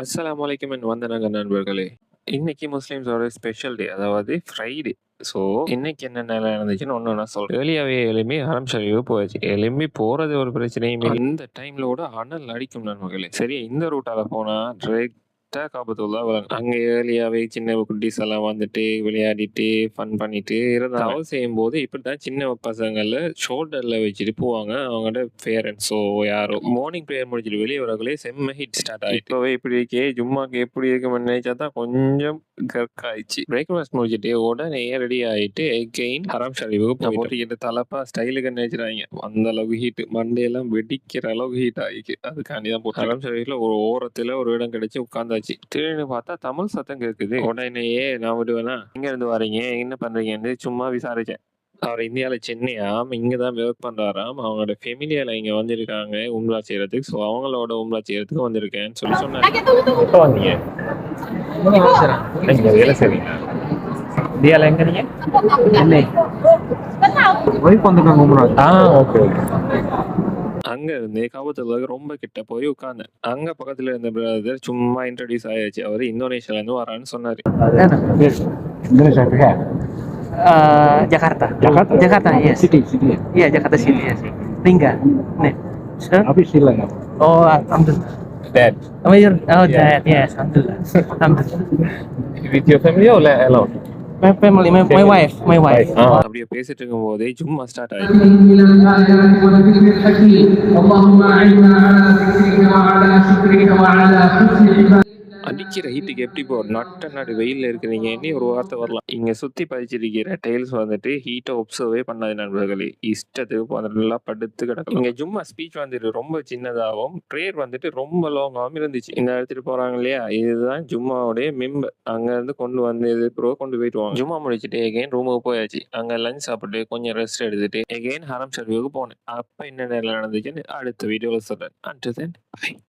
அஸ்ஸலாமு அலைக்கும் என் வந்தனங்க நண்பர்களே. இன்னைக்கு முஸ்லிம்ஸோட ஸ்பெஷல் டே. அதாவது ஃப்ரைடே. ஸோ, இன்னைக்கு என்னென்ன நடந்துச்சுன்னு ஒண்ணொண்ணா சொல்றேன். ஏர்லியாவே எழும்பி ஹரம் ஷரீஃப்க்கு போயாச்சு. எழும்பி போறது ஒரு பிரச்சனையும் இல்ல. இந்த டைம்லோட அனல் அடிக்கும் நண்பர்களே. சரி இந்த ரூட்டால போனா டைரக்ட்டா காபத்துல்லா வரும். அங்க ஏர்லியாவே சின்ன குட்டீஸ் எல்லாம் வந்துட்டு, விளையாடிட்டு, ஃபன் பண்ணிட்டு இருந்தாங்க. தவ செய்யும்போது இப்படித்தான் சின்ன பசங்கள ஷோல்டர்ல வச்சுட்டு போவாங்க. அவங்களோட பேரண்ட்ஸோ யாரோ. மார்னிங் பிரேயர் முடிச்சுட்டு வெளிய வரக்குள்ளே செம்ம ஹீட் ஸ்டார்ட் ஆயிட்டு. இப்பவே இப்படி இருக்கே, ஜும்மாக்கு எப்படி இருக்கும்னு நினைச்சா தான் கொஞ்சம் கற்காயிச்சு. பிரேக்ஃபாஸ்ட் முடிச்சுட்டு உடனே ரெடி ஆயிட்டு எகெயின் ஹரம் ஷரீஃப்க்கு போட்டுக்கிட்டு தலப்பா ஸ்டைலுக்கு நினைச்சிடாங்க. அந்த அளவுக்கு ஹீட். மண்டையெல்லாம் வெடிக்கிற அளவுக்கு ஹீட் ஆயிக்கு. அதுக்காண்டி தான் போட்டு ஹரம் ஷரீஃப்ல ஒரு ஓரத்துல ஒரு இடம் கிடைச்சு உட்கார்ந்தாச்சு. திடீர்னு பார்த்தா தமிழ் சத்தம் கேட்குது. உடனேயே நான் விடுவேனா, எங்க இருந்து வரீங்க, என்ன பண்றீங்கன்னு சும்மா விசாரிச்சேன். அவர் இந்தியால சென்னையாம், இங்க தான் ஒர்க் பண்றாராம். அவங்களோட ஃபெமிலியால இங்க வந்திருக்காங்க உம்ரா செய்யறதுக்கு. ஸோ அவங்களோட உம்ரா செய்யறதுக்கு வந்திருக்கேன்னு சொல்லி சொன்னாரு. எப்போ வந்தீங்க? இங்க வேலை செய்றீங்களா? இந்தியால எங்க நீங்க? சென்னை ஒய்ஃப் வந்துருக்காங்க உம்ரா. Okay okay. அங்க இருந்து காபத்துல்லாஹ்க்கு ரொம்ப கிட்ட போய் உட்கார்ந்தேன். அங்க பக்கத்துல இருந்த பிரதர் சும்மா இன்ட்ரோடியூஸ் ஆயாச்சு. அவரு இந்தோனேஷியால இருந்து வரான்னு சொன்னாரு. Indonesia. Jakarta. Jakarta. Jakarta, yes. City. Iya, Jakarta City, yes. Lingga. Nih. Sir? Tapi sila na. Oh, alhamdulillah. Dad, Oh, you're, oh, Yeah. that, yes, alhamdulillah. Alhamdulillah. with your family or alone? My family, my wife, my wife. அப்படியே பேசிட்டு இருக்கும் போதே சும்மா start ஆயிடுச்சு. من الآيات والذكر الحكيم اللهم أعنا على ذكرك وعلى شكرك وعلى حسن عبادتك. அடிக்கிற ஹீட்டுக்கு எப்படி போ நடு வெயில்ல இருக்கிறீங்க இனி ஒரு வார்த்தை வரலாம். இங்க சுத்தி பதிச்சிருக்கிற டைல்ஸ் வந்துட்டு ஹீட்டை ஒப்சர்வே பண்ணாது நண்பர்களே. இஷ்டத்துக்கு வந்துட்டு நல்லா படுத்து கிடக்கும். இங்க சும்மா ஸ்பீச் வந்துட்டு ரொம்ப சின்னதாகவும் ப்ரேயர் வந்துட்டு ரொம்ப லாங்காகவும் இருந்துச்சு. இந்த எடுத்துட்டு போறாங்க இல்லையா, இதுதான் ஜும்மாவுடைய மெம்பர். அங்க இருந்து கொண்டு வந்து கொண்டு போயிட்டு வாங்க. ஜும்மா முடிச்சுட்டு எகைன் ரூமுக்கு போயாச்சு. அங்க லஞ்ச் சாப்பிட்டு கொஞ்சம் ரெஸ்ட் எடுத்துட்டு எகைன் ஹரம் ஷரீஃப்க்கு போனேன். அப்ப என்ன நடந்துச்சுன்னு அடுத்த வீடியோல சொல்றேன். Until then, bye.